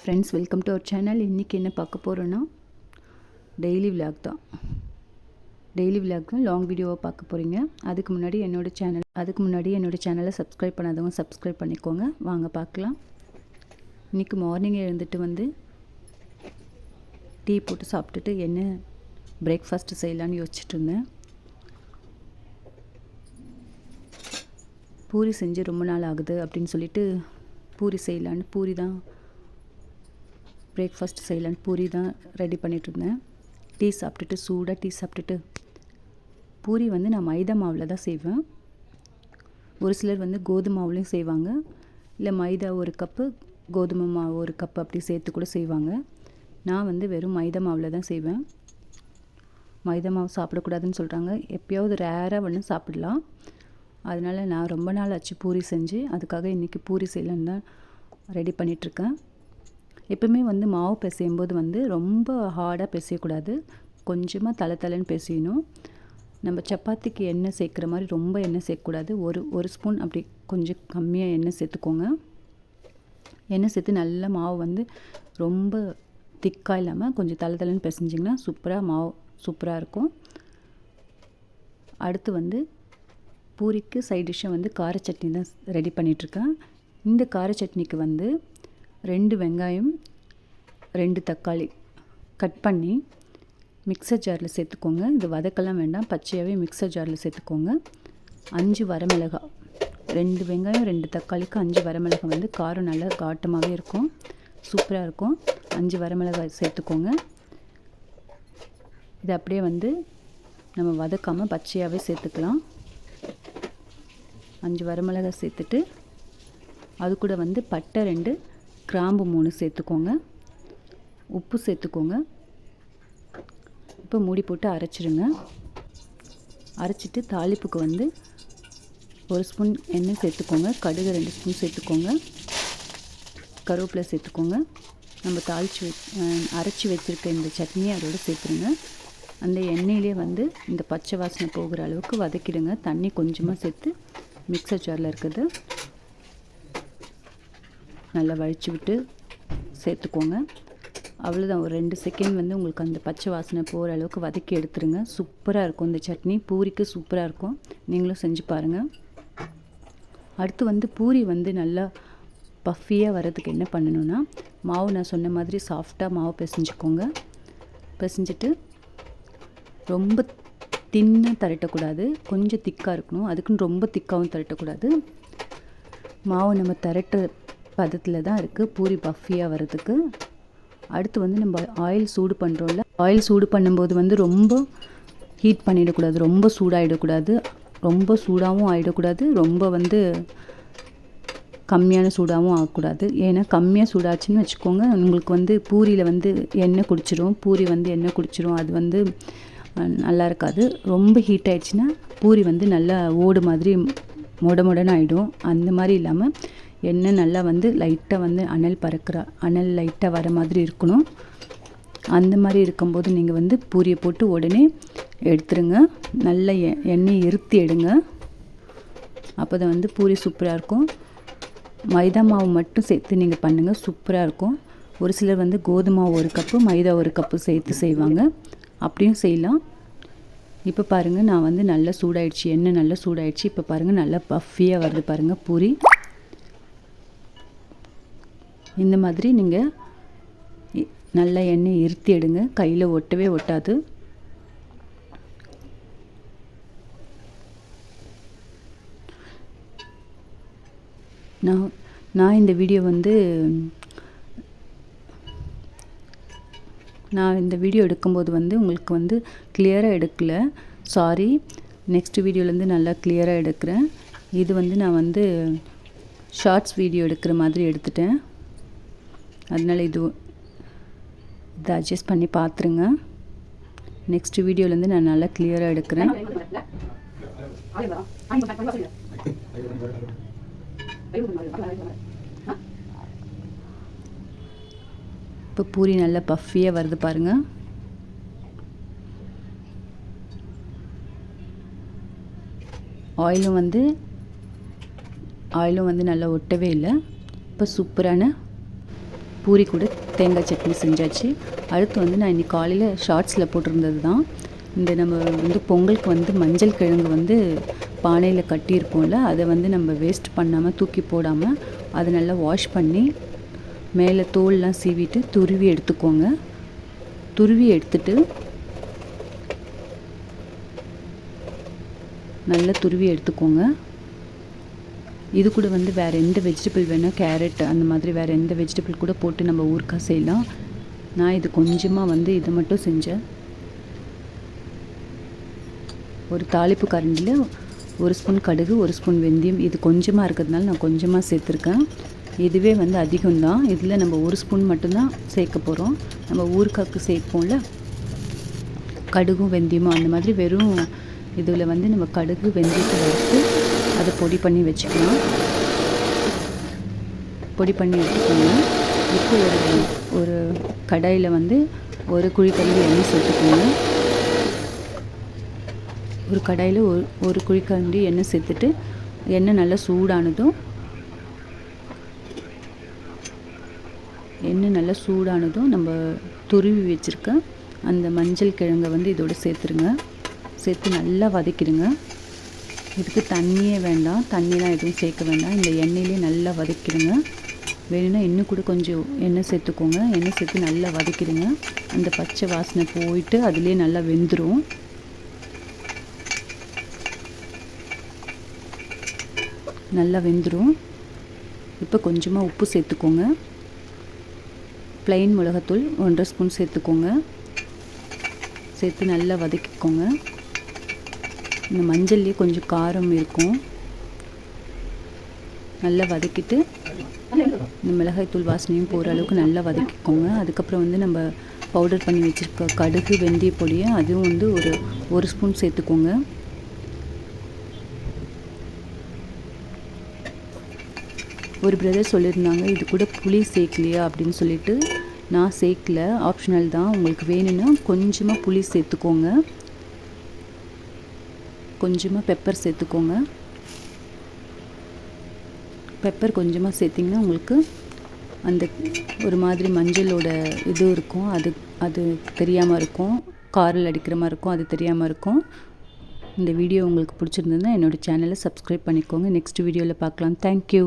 Friends, welcome to our channel. இன்றைக்கி என்ன பார்க்க போகிறோன்னா டெய்லி விலாக் தான். லாங் வீடியோவை பார்க்க போகிறீங்க. அதுக்கு முன்னாடி என்னோடய சேனலை சப்ஸ்கிரைப் பண்ணாதவங்க சப்ஸ்கிரைப் பண்ணிக்கோங்க. வாங்க பார்க்கலாம். இன்றைக்கி மார்னிங் எழுந்துட்டு டீ போட்டு சாப்பிட்டுட்டு என்ன பிரேக்ஃபாஸ்ட்டு செய்யலான்னு யோசிச்சுட்டு இருந்தேன். பூரி செஞ்சு ரொம்ப நாள் ஆகுது அப்படின்னு சொல்லிட்டு பூரி செய்யலான்னு பிரேக்ஃபாஸ்ட் செய்யலான்னு பூரி தான் ரெடி பண்ணிகிட்ருந்தேன். சூடாக டீ சாப்பிட்டுட்டு பூரி நான் மைதா மாவில் தான் செய்வேன். ஒரு சிலர் கோதுமை மாவுலேயும் செய்வாங்க, இல்லை மைதா ஒரு கப்பு கோதுமை மாவு ஒரு கப்பு அப்படி சேர்த்து கூட செய்வாங்க. நான் வெறும் மைதா மாவில் தான் செய்வேன். மைதா மாவு சாப்பிடக்கூடாதுன்னு சொல்கிறாங்க. எப்போயாவது ரேராக சாப்பிடலாம். அதனால் நான் ரொம்ப நாள் ஆச்சு பூரி செஞ்சு. அதுக்காக இன்றைக்கி பூரி செய்யலான்னு தான் ரெடி பண்ணிகிட்ருக்கேன். எப்பவுமே மாவு பிசையும்போது ரொம்ப ஹார்டாக பிசையக்கூடாது. கொஞ்சமாக தலைன்னு பிசையணும். நம்ம சப்பாத்திக்கு எண்ணெய் சேர்க்குற மாதிரி ரொம்ப எண்ணெய் சேர்க்கக்கூடாது. ஒரு ஸ்பூன் அப்படி கொஞ்சம் கம்மியாக எண்ணெய் சேர்த்துக்கோங்க. எண்ணெய் சேர்த்து நல்லா மாவு ரொம்ப திக்காக இல்லாமல் கொஞ்சம் தலைன்னு பிசைஞ்சிங்கன்னா மாவு சூப்பராக இருக்கும். அடுத்து பூரிக்கு சைட் டிஷ்ஷை கார சட்னி தான் ரெடி பண்ணிகிட்ருக்கேன். இந்த கார சட்னிக்கு 2 வெங்காயம் 2 தக்காளி கட் பண்ணி மிக்சர் ஜாரில் சேர்த்துக்கோங்க. இது வதக்கெல்லாம் வேண்டாம், பச்சையாகவே மிக்சர் ஜாரில் சேர்த்துக்கோங்க. 5 வரமிளகாய், 2 வெங்காயம் 2 தக்காளிக்கு 5 வரமிளகாய் காரம் நல்லா காட்டமாகவே இருக்கும், சூப்பராக இருக்கும். 5 வரமிளகாய் சேர்த்துக்கோங்க. இது அப்படியே நம்ம வதக்காமல் பச்சையாகவே சேர்த்துக்கலாம். 5 வரமிளகாய் சேர்த்துட்டு அது கூட பட்டை 2, கிராம்பு 3 சேர்த்துக்கோங்க. உப்பு சேர்த்துக்கோங்க. இப்போ மூடி போட்டு அரைச்சிடுங்க. அரைச்சிட்டு தாளிப்புக்கு 1 ஸ்பூன் எண்ணெய் சேர்த்துக்கோங்க. கடுகு 2 ஸ்பூன் சேர்த்துக்கோங்க. கருவேப்பிலை சேர்த்துக்கோங்க. நம்ம அரைச்சி வச்சுருக்க இந்த சட்னியை அதோடு சேர்த்துருங்க. அந்த எண்ணெயிலே இந்த பச்சை வாசனை போகிற அளவுக்கு வதக்கிடுங்க. தண்ணி கொஞ்சமாக சேர்த்து மிக்சர் ஜாரில் இருக்கிறது நல்லா வழித்து விட்டு சேர்த்துக்கோங்க. அவ்வளோதான். ஒரு 2 செகண்ட் உங்களுக்கு அந்த பச்சை வாசனை போகிற அளவுக்கு வதக்கி எடுத்துருங்க. சூப்பராக இருக்கும் இந்த சட்னி. பூரிக்கு சூப்பராக இருக்கும். நீங்களும் செஞ்சு பாருங்கள். அடுத்து பூரி நல்லா பஃபியாக வர்றதுக்கு என்ன பண்ணணுன்னா, மாவு நான் சொன்ன மாதிரி சாஃப்டாக மாவு பிசைஞ்சுக்கோங்க. பிசைஞ்சிட்டு ரொம்ப தின்னாக திரட்டக்கூடாது, கொஞ்சம் திக்காக இருக்கணும். அதுக்குன்னு ரொம்ப திக்காகவும் திரட்டக்கூடாது. மாவு நம்ம திரட்டுற பதத்தில் தான் இருக்குது பூரி பஃபியாக வர்றதுக்கு. அடுத்து நம்ம ஆயில் சூடு பண்ணுறோம்ல, ஆயில் சூடு பண்ணும்போது ரொம்ப ஹீட் பண்ணிடக்கூடாது, ரொம்ப சூடாகிடக்கூடாது, ரொம்ப சூடாகவும் ஆகிடக்கூடாது, ரொம்ப கம்மியான சூடாகவும் ஆகக்கூடாது. ஏன்னா கம்மியாக சூடாச்சுன்னு வச்சுக்கோங்க, உங்களுக்கு பூரியில் எண்ணெய் குடிச்சிடும். பூரி எண்ணெய் குடிச்சிடும். அது நல்லா இருக்காது. ரொம்ப ஹீட் ஆகிடுச்சின்னா பூரி நல்லா ஓடு மாதிரி மொடன்னு ஆகிடும். அந்த மாதிரி இல்லாமல் எண்ணெய் நல்லா லைட்டாக அனல் லைட்டாக வர மாதிரி இருக்கணும். அந்த மாதிரி இருக்கும்போது நீங்கள் பூரியை போட்டு உடனே எடுத்துருங்க. நல்ல எண்ணெய் இருத்தி எடுங்க. அப்போ தான் பூரி சூப்பராக இருக்கும். மைதா மாவு மட்டும் சேர்த்து நீங்கள் பண்ணுங்கள், சூப்பராக இருக்கும். ஒரு சிலர் கோதுமை மாவு 1 கப்பு மைதா 1 கப்பு சேர்த்து செய்வாங்க. அப்படியும் செய்யலாம். இப்போ பாருங்கள், நான் நல்லா சூடாயிடுச்சு, எண்ணெய் நல்லா சூடாயிடுச்சு. இப்போ பாருங்கள், நல்லா பஃபியாக வருது பாருங்கள் பூரி. இந்த மாதிரி நீங்கள் நல்லா எண்ணெய் இருத்தி எடுங்க. கையில் ஒட்டவே ஒட்டாது. நான் இந்த வீடியோ எடுக்கும்போது உங்களுக்கு கிளியராக எடுக்கலை, சாரி. நெக்ஸ்ட் வீடியோலேருந்து நல்லா கிளியராக எடுக்கிறேன். இது நான் ஷார்ட்ஸ் வீடியோ எடுக்கிற மாதிரி எடுத்துட்டேன். அதனால் இதை அட்ஜஸ்ட் பண்ணி பார்த்துருங்க. நெக்ஸ்ட் வீடியோலேருந்து நான் நல்லா கிளியராக எடுக்கிறேன். இப்போ பூரி நல்லா பஃபியாக வருது பாருங்கள். ஆயிலும் நல்லா ஒட்டவே இல்லை. இப்போ சூப்பரான பூரி கூட தேங்காய் சட்னி செஞ்சாச்சு. அடுத்து வந்து நான் இன்றைக்கி காலையில் ஷார்ட்ஸில் போட்டிருந்தது தான். இந்த நம்ம வந்து பொங்கலுக்கு வந்து மஞ்சள் கிழங்கு வந்து பானையில் கட்டியிருப்போம்ல, அதை வந்து நம்ம வேஸ்ட் பண்ணாமல் தூக்கி போடாமல் அதை நல்லா வாஷ் பண்ணி மேலே தோல்லாம் சீவிட்டு துருவி எடுத்துக்கோங்க. துருவி எடுத்துட்டு நல்லா துருவி எடுத்துக்கோங்க. இது கூட வந்து வேறு எந்த வெஜிடபிள் வேணால், கேரட் அந்த மாதிரி வேறு எந்த வெஜிடபிள் கூட போட்டு நம்ம ஊறுகாய் செய்யலாம். நான் இது கொஞ்சமாக வந்து இது மட்டும் செஞ்சேன். ஒரு தாளிப்பு கரண்டியில் 1 ஸ்பூன் கடுகு, 1 ஸ்பூன் வெந்தயம், இது கொஞ்சமாக இருக்கிறதுனால நான் கொஞ்சமாக சேர்த்துருக்கேன். இதுவே வந்து அதிகம்தான். இதில் நம்ம 1 ஸ்பூன் மட்டும்தான் சேர்க்க போகிறோம். நம்ம ஊறுகாய்க்கு சேர்ப்போம்ல, கடுகும் வெந்தயமும் அந்த மாதிரி வெறும் இதில் வந்து நம்ம கடுகு வெந்தயத்தை வறுத்து அதை பொடி பண்ணி வச்சுக்கலாம். பொடி பண்ணி வச்சுக்கோங்க. இப்போ ஒரு கடாயில் வந்து 1 குழிக்கரண்டி எண்ணெய் சேர்த்துக்கோங்க. ஒரு கடாயில் ஒரு குழிக்கரண்டி எண்ணெய் சேர்த்துட்டு எண்ணெய் நல்லா சூடானதும் நம்ம துருவி வச்சுருக்க அந்த மஞ்சள் கிழங்கை வந்து இதோடு சேர்த்துருங்க. சேர்த்து நல்லா வதக்கிடுங்க. இதுக்கு தண்ணியே வேண்டாம், தண்ணிலாம் எதுவும் சேர்க்க வேண்டாம். இந்த எண்ணெயிலே நல்லா வதக்கிடுங்க. வேணும்னா இன்னும் கூட கொஞ்சம் எண்ணெய் சேர்த்துக்கோங்க. எண்ணெய் சேர்த்து நல்லா வதக்கிடுங்க. அந்த பச்சை வாசனை போயிட்டு அதுலேயே நல்லா வெந்துடும். நல்லா வெந்துடும். இப்போ கொஞ்சமாக உப்பு சேர்த்துக்கோங்க. ப்ளைன் மிளகாத்தூள் 1.5 ஸ்பூன் சேர்த்துக்கோங்க. சேர்த்து நல்லா வதக்கிக்கோங்க. இந்த மஞ்சள்லேயே கொஞ்சம் காரம் இருக்கும். நல்லா வதக்கிட்டு இந்த மிளகாய்த்தூள் வாசனையும் போகிற அளவுக்கு நல்லா வதக்கிக்கோங்க. அதுக்கப்புறம் வந்து நம்ம பவுடர் பண்ணி வச்சுருக்க கடுகு வெந்தய பொடியை அதுவும் வந்து ஒரு ஸ்பூன் சேர்த்துக்கோங்க. ஒரு பிரதர் சொல்லியிருந்தாங்க இது கூட புளி சேர்க்கலையா அப்படின்னு சொல்லிட்டு. நான் சேர்க்கல, ஆப்ஷனல் தான். உங்களுக்கு வேணும்னா கொஞ்சமாக புளி சேர்த்துக்கோங்க. கொஞ்சமாக பெப்பர் சேர்த்துக்கோங்க. பெப்பர் கொஞ்சமாக சேர்த்திங்கன்னா உங்களுக்கு அந்த ஒரு மாதிரி மஞ்சளோட இது இருக்கும், அது தெரியாமல் இருக்கும். காரில் அடிக்கிற மாதிரி இருக்கும், அது தெரியாமல் இருக்கும். இந்த வீடியோ உங்களுக்கு பிடிச்சிருந்ததுன்னா என்னோடய சேனலை சப்ஸ்கிரைப் பண்ணிக்கோங்க. நெக்ஸ்ட் வீடியோவில் பார்க்கலாம். தேங்க்யூ.